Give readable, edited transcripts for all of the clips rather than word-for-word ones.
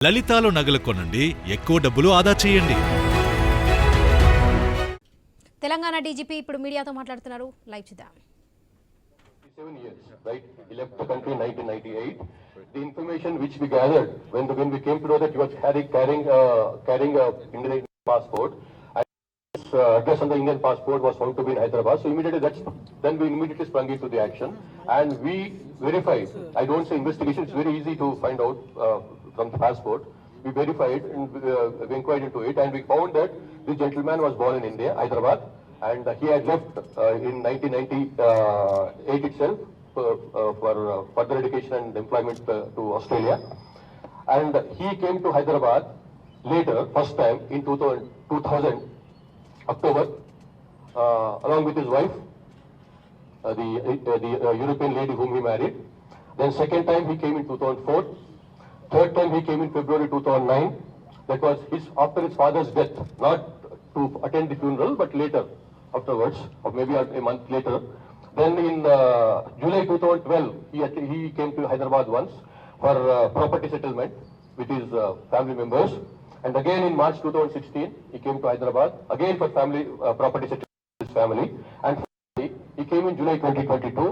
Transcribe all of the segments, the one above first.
లలితాలో నగలు కొనండి, ఎక్కువ డబ్బులు ఆదా చేయండి. తెలంగాణ డీజీపీ ఇప్పుడు మీడియాతో మాట్లాడుతున్నారు. లైవ్ చూద్దాం. 7 years, right? He left the country in 1998. The information which we gathered when we came to know that he was carrying a Indian passport, and his address on the Indian passport was found to be in Hyderabad. So then we immediately sprung into the action, and we verified. I don't say investigation; it's very easy to find out from the passport. We verified and we inquired into it, and we found that this gentleman was born in India, Hyderabad. And he had left in 1998 itself for further education and employment to Australia. And he came to Hyderabad later, first time in 2000 October, along with his wife, the European lady whom he married. Then second time he came in 2004. Third time he came in February 2009. That was after his father's death, not to attend the funeral, but later. Afterwards, or maybe a month later. Then in July 2012, he came to Hyderabad once for property settlement with his family members. And again in March 2016, he came to Hyderabad, again for family property settlement with his family. And finally, he came in July 2022,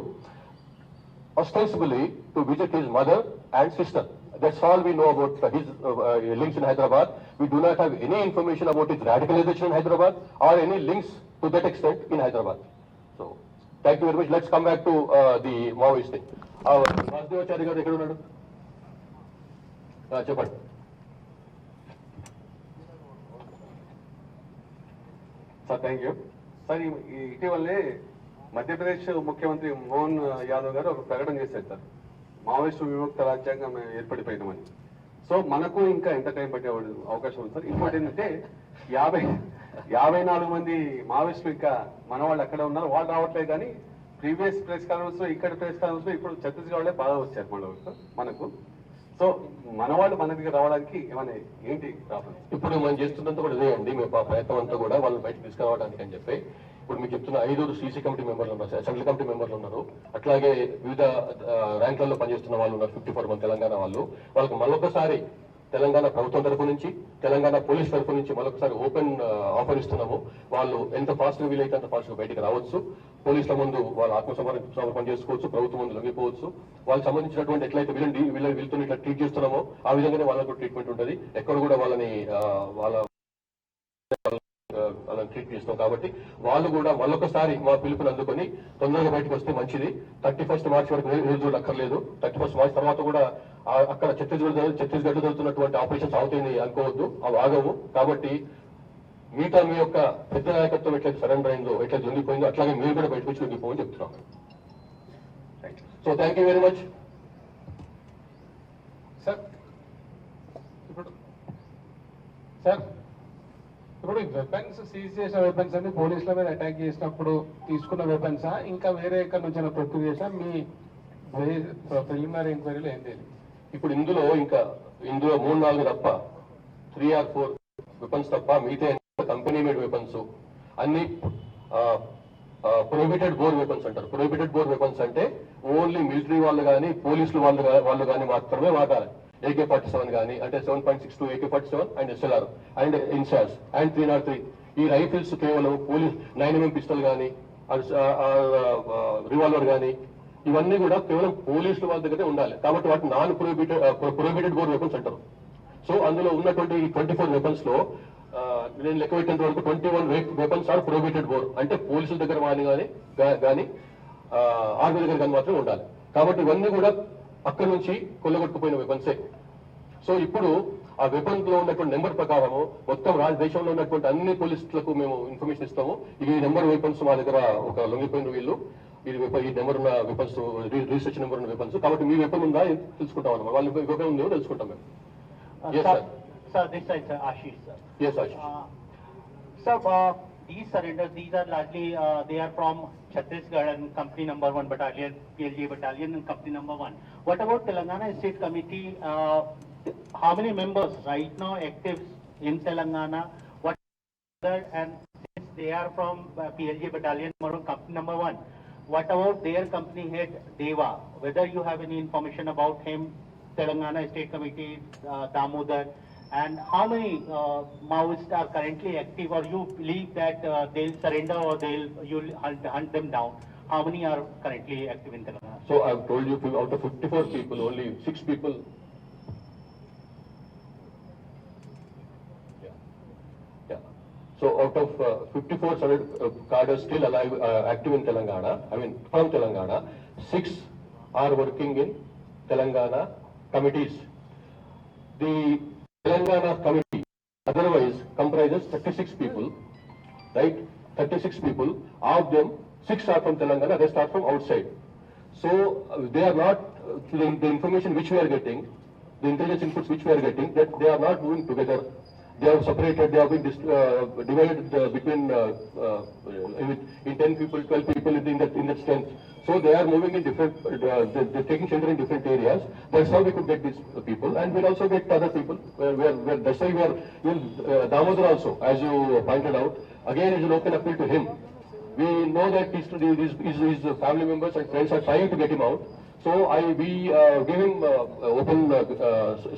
ostensibly to visit his mother and sister. That's all we know about his links in Hyderabad. We do not have any information about his radicalization in Hyderabad or any links to that extent in Hyderabad. So, thank you very much. Let's come back to the Maoist thing. Vasudevacharya garu ekkada unnadu? Cheppandi. Sir thank you sir. ఇటీవలే మధ్యప్రదేశ్ ముఖ్యమంత్రి మోహన్ యాదవ్ గారు ఒక ప్రకటన చేశారు sir, Maoist విముక్త రాజ్యాంగం ఏర్పడిపోయినామని. So మనకు ఇంకా ఎంత టైం పట్టే అవకాశం ఉంది సార్? ఇంకోటి ఏంటంటే 54 మంది మావోయిస్టులు ఇంకా మన వాళ్ళు అక్కడ ఉన్నారు, వాళ్ళు రావట్లేదు. కానీ ప్రీవియస్ ప్రెస్ కాన్ఫరెన్స్ లో, ఇక్కడ ప్రెస్ కాన్ఫరెన్స్ లో ఇప్పుడు ఛత్తీస్గఢ్ వాళ్ళే బాగా వచ్చారు మనకు. సో మన వాళ్ళు మన దగ్గర రావడానికి ఏమైనా ఏంటి ప్రాబ్లం? ఇప్పుడు మనం చేస్తున్నంత కూడా ఇదే అండి. మేము ప్రయత్నం అంతా కూడా వాళ్ళని బయటకు తీసుకురావడానికి అని చెప్పి ఇప్పుడు మీకు చెప్తున్న 5 సీసీ కమిటీ మెంబర్లు ఉన్నారు, అసెంబ్లీ కమిటీ మెంబర్లు ఉన్నారు, అట్లాగే వివిధ ర్యాంకులలో పనిచేస్తున్న వాళ్ళు ఉన్నారు, 54 మంది తెలంగాణ వాళ్ళు. వాళ్ళకి మరొకసారి తెలంగాణ ప్రభుత్వం తరఫు నుంచి, తెలంగాణ పోలీస్ తరఫు నుంచి మరొకసారి ఓపెన్ ఆఫర్ ఇస్తున్నాము. వాళ్ళు ఎంత ఫాస్ట్ గా వీలైతే అంత ఫాస్ట్ గా బయటకు రావచ్చు. పోలీసుల ముందు వాళ్ళు ఆత్మసమర్పణ చేసుకోవచ్చు, ప్రభుత్వం ముందు లొంగిపోవచ్చు. వాళ్ళకి సంబంధించినటువంటి ఎట్లయితే వీళ్ళతో ఇట్లా ట్రీట్ చేస్తున్నామో ఆ విధంగానే వాళ్ళకు ట్రీట్మెంట్ ఉంటుంది. ఎక్కడ కూడా వాళ్ళని ట్రీట్ చేస్తాం. కాబట్టి వాళ్ళు కూడా మళ్ళొకసారి మా పిలుపుని అందుకొని తొందరగా బయటకు వస్తే మంచిది. 31 మార్చి వరకు రోజులు అక్కర్లేదు. 31 మార్చి తర్వాత కూడా అక్కడ ఛత్తీస్గఢ్ జరుగుతున్నటువంటి ఆపరేషన్స్ అవుతాయని అనుకోవద్దు, అవి ఆగవు. కాబట్టి మీతో మీ యొక్క పెద్ద నాయకత్వం ఎట్లయితే సరెండర్ అయిందో, ఎట్లయితే లొంగిపోయిందో అట్లాగే మీరు కూడా బయటకు వచ్చి లొంగిపోవని చెప్తున్నాం. So thank you very much sir. ఇప్పుడు వెపన్స్ సీజ్ చేసిన వెపన్స్ అన్ని పోలీసుల మీద అటాక్ చేసినప్పుడు తీసుకున్న వెపన్సా, ఇంకా వేరే ఎక్కడి నుంచి ప్రొక్యూర్ చేసా? మీ ప్రిలిమినరీ ఎంక్వైరీలో ఏం తెలియదు. ఇప్పుడు ఇందులో 3-4 తప్ప 3 or 4 వెపన్స్ తప్ప మిగతా కంపెనీ మేడ్ వెపన్స్ అన్ని ప్రొహిబిటెడ్ బోర్ వెపన్స్ అంటారు. ప్రొహిబిటెడ్ బోర్ వెపన్స్ అంటే ఓన్లీ మిలిటరీ వాళ్ళు కానీ పోలీసులు వాళ్ళు కానీ మాత్రమే వాడాలి. AK-47 కానీ, అంటే 7.62 AK-47 and SLR and INSAS and 303. ఈ రైఫిల్స్ కేవలం పోలీస్ 9mm పిస్టల్ కానీ, రివాల్వర్ కానీ ఇవన్నీ కూడా కేవలం పోలీసుల వాళ్ళ దగ్గరే ఉండాలి. కాబట్టి వాటి నాన్ ప్రొహిబిటెడ్ బోర్ వెపన్స్ అంటారు. సో అందులో ఉన్నటువంటి 24 వెపన్స్ లో నేను లెక్క పెట్టినంత వరకు 21 వెపన్స్ ఆర్ ప్రొహిబిటెడ్ బోర్, అంటే పోలీసుల దగ్గర కానీ ఆర్మీ దగ్గర కానీ మాత్రమే ఉండాలి. కాబట్టి ఇవన్నీ కూడా అక్కడి నుంచి కొల్లగొట్టుకుపోయిన వెపన్సే. సో ఇప్పుడు ఆ వెపన్ లో ఉన్నటువంటి నెంబర్ ప్రకారము మొత్తం దేశంలో ఉన్నటువంటి అన్ని పోలీసులకు మేము ఇన్ఫర్మేషన్ ఇస్తాము. ఈ నెంబర్ వెపన్స్ మా దగ్గర ఒక లొంగిపోయిన వీళ్ళు, ఈ నెంబర్ ఉన్న వెపన్స్, రిజిస్ట్రేషన్ నెంబర్ ఉన్న వెపన్స్. కాబట్టి మీ వెపన్ ఉందా తెలుసుకుంటాం అన్నమాట. వాళ్ళు వెపన్ ఉందేమో తెలుసుకుంటాం మేము. Sir, this side, sir, Ashish, sir. Yes, Ashish. Sir, these surrenders, these are largely, they are from Chhattisgarh and company number 1 battalion, PLJ battalion and company number 1. What about Telangana State Committee? How many members right now active in Telangana? And since they are from PLJ battalion number 1, company number 1, what about their company head Deva? Whether you have any information about him Telangana State Committee, Damodar, and how many Maoists are currently active, or you believe that they'll surrender or you'll hunt them down? How many are currently active in Telangana? So I've told you, out of 54 people, only 6 people. Yeah. So out of 54 cadres still alive, active in Telangana, I mean from Telangana, 6 are working in Telangana committees. The Telangana committee otherwise comprises 36 people, right? 36 people. Of them, 6 are from Telangana, rest are from outside. So they are not, the information which we are getting, the intelligence inputs which we are getting, that they are not moving together. They are separated, they are being divided between in 10 people, 12 people in that strength. So they are moving in different, they're taking shelter in different areas. That's how we could get these people, and we'll also get other people. That's why we are, Damodar also, as you pointed out, again is an open appeal to him. We know that his family members and friends are trying to get him out. So we give him open,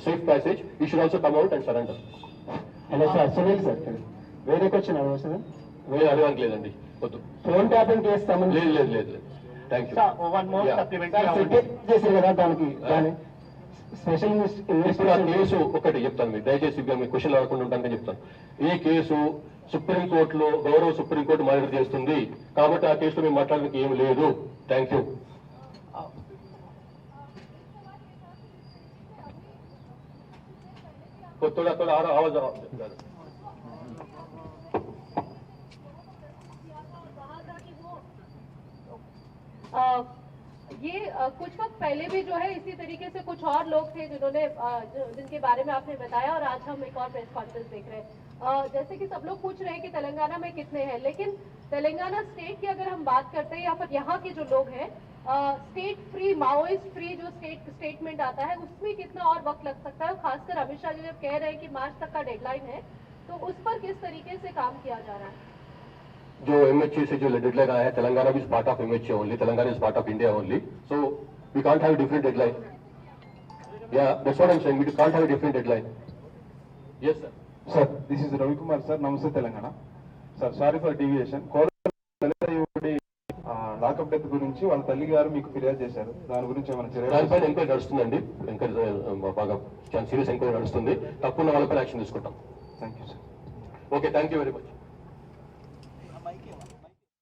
safe passage. He should also come out and surrender. Hello sir Sunil sir వేరే question అడగవచ్చు sir వేరే అడగడానికి లేదండి, వద్దు. Phone tapping case సంబంధించి లేదు. Thank you. Sir, one more supplementary. I want to- చేశారు కదా దానికి స్పెషల్ ఇప్పుడు ఆ కేసు ఒకటి చెప్తాను, మీకు దయచేసి మీ క్వశ్చన్ రాకుండా ఉంటానని చెప్తాను. ఈ కేసు సుప్రీంకోర్టులో గౌరవ సుప్రీంకోర్టు మానిటర్ చేస్తుంది, కాబట్టి ఆ కేసులో మేము మాట్లాడడానికి ఏమి లేదు. Thank you. थोड़ा थोड़ा आवाज कुछ वक्त पहले भी जो है इसी तरीके से कुछ और लोग थे जिन्होंने जिनके बारे में आपने बताया, और आज हम एक और प्रेस कॉन्फ्रेंस देख रहे हैं। जैसे कि सब लोग पूछ रहे हैं कि तेलंगाना में कितने हैं, लेकिन तेलंगाना स्टेट की अगर हम बात करते हैं या फिर यहाँ के जो लोग हैं, स्टेट फ्री, माओइस्ट फ्री जो स्टेटमेंट आता है, उसमें कितना और वक्त लग सकता है? खासकर अमित शाह जी जब कह रहे हैं कि मार्च तक का डेडलाइन है, तो उस पर किस तरीके से काम किया जा रहा है? जो MHA से जो डेडलाइन आया है, तेलंगाना भी part of MHA only, Telangana is part of India only, so we can't have different deadline. Yeah that's what I am saying, we can't have different deadline. Yes sir. Sir this is Ravikumar sir, Namaste Telangana sir. Sorry for deviation. Lockup death గురించి వాళ్ళ తల్లి గారు మీకు ఫిర్యాదు చేశారు, దాని గురించి ఏమైనా చర్య? దానిపైన ఎంక్వైరీ నడుస్తుందండి, బాగా చాలా సీరియస్ ఎంక్వైరీ నడుస్తుంది. తప్పకుండా వాళ్ళపైన యాక్షన్ తీసుకుంటాం. Thank you sir. Okay, thank you very much.